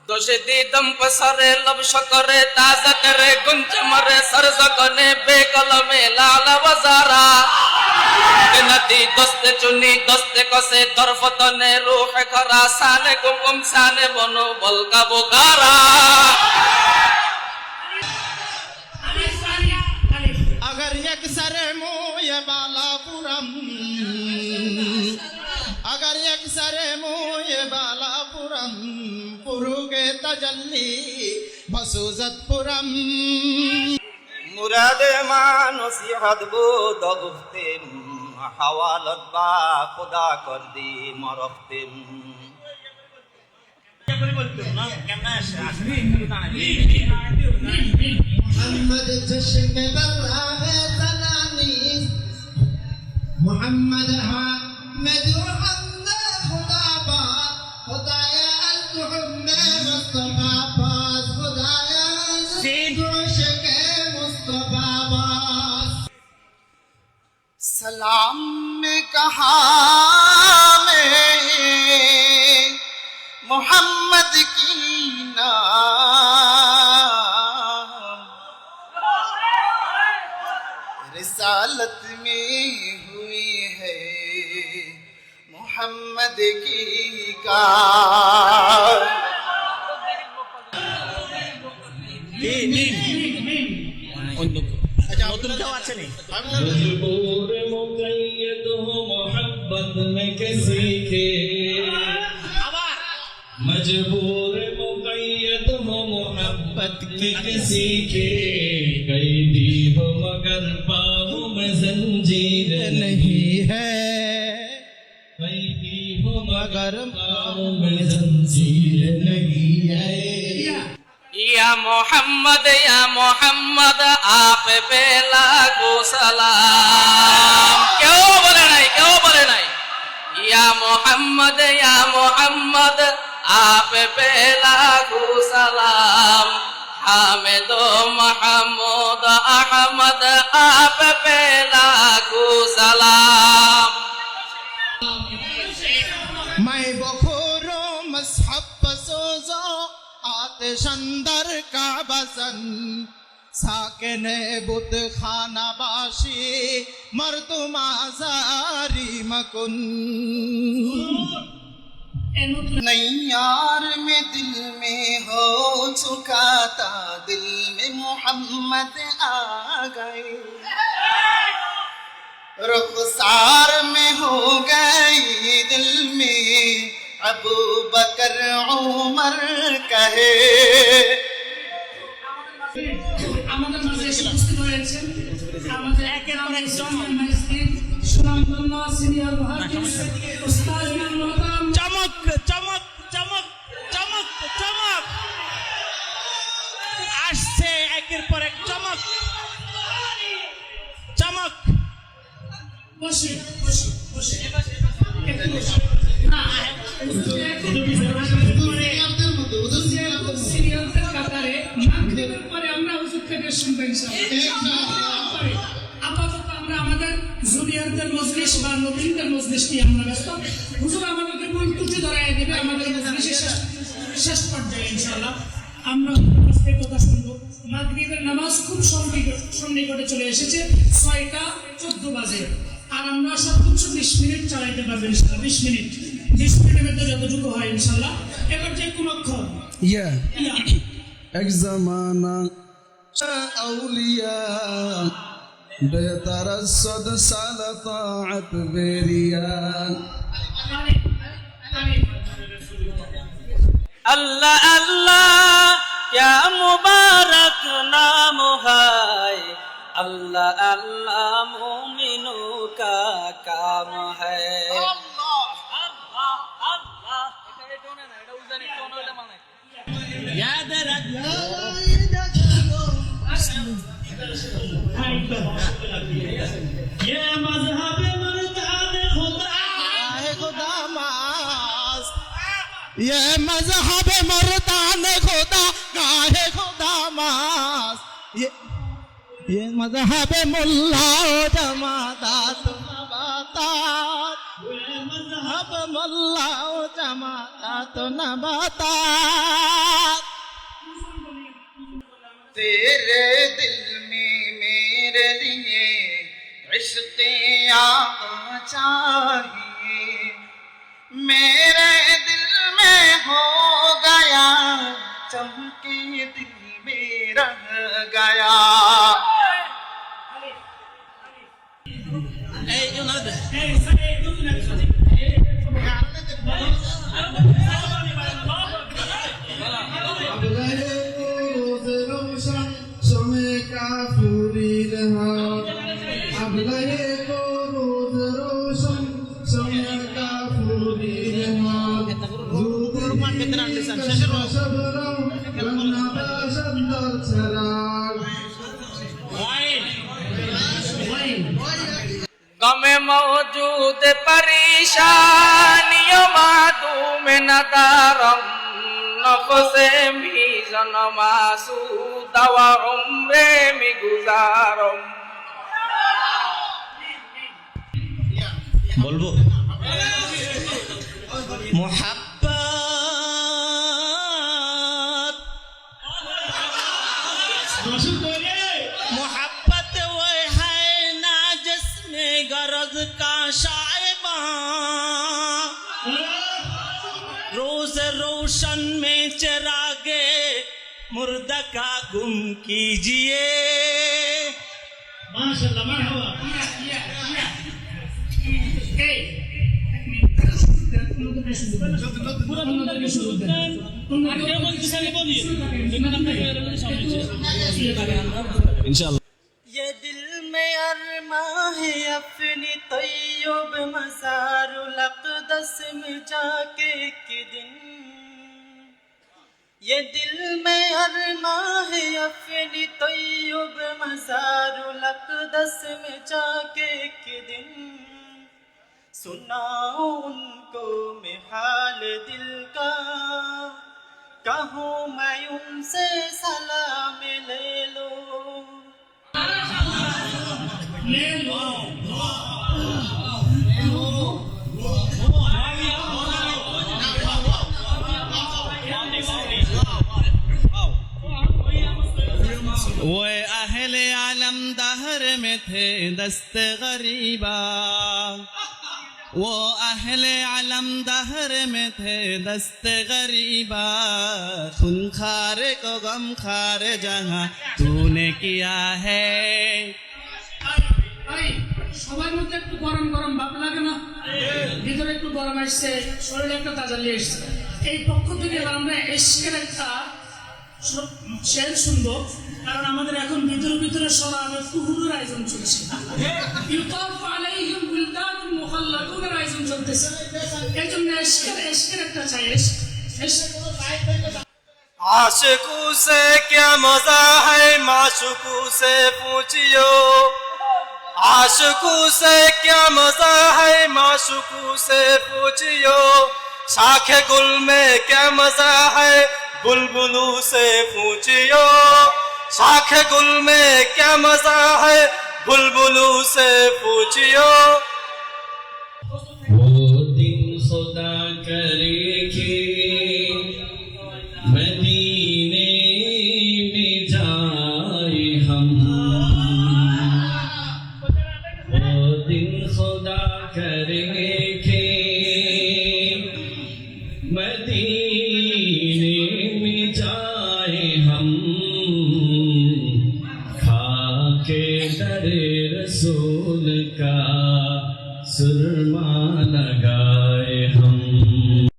दोषे दी दम पसरे लब शकरे ताजा करे गुंज मरे सरज कने बेकल में लाल वजारा नदी दोस्ते चुनी दोस्ते कसे दरफतने रूह खरा साने गुम साने बनो बल का बुखारा अगर एक सरे मुँह बालापुरम अगर एक सरे मुँह बालापुरम पुरुगे तजल्ली बसुजतपुरम मुरादे मानसिहत बुद गुफ्तिम हवालत बा खुदा कर दी मरफ्तिम मोहम्मद जश्न में बर्रा है तनानी मोहम्मद हामिद हमद खुदा बा खुदाया तुहम्मे मुस्तफा पास खुदाया जोश के मुस्तफा पास सलाम में कहा मैं मोहम्मद की नाम रिसालत में हुई है मोहम्मद की कार मजबूर मुक़य्यद हो मोहब्बत में किसी के मजबूर मुक़य्यद हो मोहब्बत की किसी के कैदी हो मगर पाँव में जंजीर नहीं है कैदी हो मगर पाँव में जंजीर नहीं है या मोहम्मद आप पे लागो सलाम क्यों बोले नहीं या मोहम्मद आप पे लागो सलाम हामिद महमूद अहमद आप पे लागो सलाम मैं बखोरो मसहब सोजो आतिशंदर का बसन साकिने बुत खाना बाशी मर्दुम आजारी मकुन नहीं यार में दिल में हो चुका था दिल में मोहम्मद आ गए रुखसार में हो गई दिल में अबू बकर उमर कहे আমাদের মাঝে এসে উপস্থিত হয়েছেন আমাদের একের পর এক সম্মানিত সুনামধন্য সিনিয়র মুহাদ্দিস উস্তাদ মোহতারাম चमक चमक चमक चमक चमक আসছে একের পর এক চমক চমক বসে একটু বসে না সিনিয়রদের কাতারে মাগরিবের পরে আমরা হুজুর থেকে শুনবো ইনশাআল্লাহ আপাতত আমরা আমাদের জুনিয়রদের মজলিস বা নবীনদের মজলিস নিয়ে আমরা ব্যস্ত হুজুর আমাদেরকে মূল ত্রুটি ধরায় দেবে আমাদের মজলিসের শেষ পর্যায়ে ইনশাআল্লাহ আমরা কথা শুনবো মাগরিবের নামাজ খুব সন্নিকটে চলে এসেছে 6:14 বাজে আর আমরা সর্বোচ্চ 20 মিনিট চালাইতে পারবো ইনশাআল্লাহ 20 মিনিটের মধ্যে যতটুকু হয় ইনশাআল্লাহ এবার যে কোন অক্ষর ইয়া এক জামানা أولياء بيترصد سلطات بريان अल्लाह अल्लाह क्या मुबारक नाम है अल्लाह अल्लाह मोमिनों का काम है याद रख ये मजहब मुर्ताद खुदा है खुदा मास ये मजहब मुर्दान खुदा गाहे खुदा मास ये मजहब मुल्ला जमादात नबातात ये मजहब मुल्ला जमादात नबातात इश्क़ आका चाहिए मेरे दिल में हो गया चमके दिल में रह गया गमे मौजूद परेशानियों मादूम नदारम नफसे मीज़न मासूद व उम्रे में गुजारम বলবো मोहब्बत वो है ना जिसमें गरज का शायबा रोज रोशन में चिरागे मुर्दा का गुम कीजिए माशाल्लाह मरहबा ये दिल में अरमां है अपनी तैयब मज़ारुल अक़दस में जाके के दिन ये दिल में अरमां है अपनी तैयब मज़ारुल अक़दस में जाके के दिन सुनाओ उनको मैं हाल दिल का कहूँ मैं उनसे सलाम ले लो वो अहले आलम दहर में थे दस्त गरीबा वो अहले आलम दहर में थे दस्त गरीबा खून खारे को गम खारे जहाँ तूने किया है সবার মধ্যে একটু গরম গরম ভাব লাগে না ভিতরে একটু গরম আসছে শরীরে একটা তাজালি আসছে এই পক্ষ থেকে আমরা এশকের একটা শের শুনবো কারণ আমাদের এখন ভিতরে ভিতরে সরাবে কুহুরের আয়োজন চলছে ইউতাফ আলাইহিম বুলদানুন মুখাল্লাদুনের আয়োজন চলতেছে এই জন্য এশকের একটা চাই এশক आशिकू से क्या मजा है माशुकू से पूछियो आशिकू से क्या मजा है माशुकू से पूछियो शाखे गुल में क्या मजा है बुलबुलू से पूछियो शाखे गुल में क्या मजा है बुलबुलू से पूछियो वो दिन खुदा करेगी मदीने में जाए हम वो दिन खुदा करेगी मदीने में जाए हम खाके दरे रसूल का सुरमा लगाए हम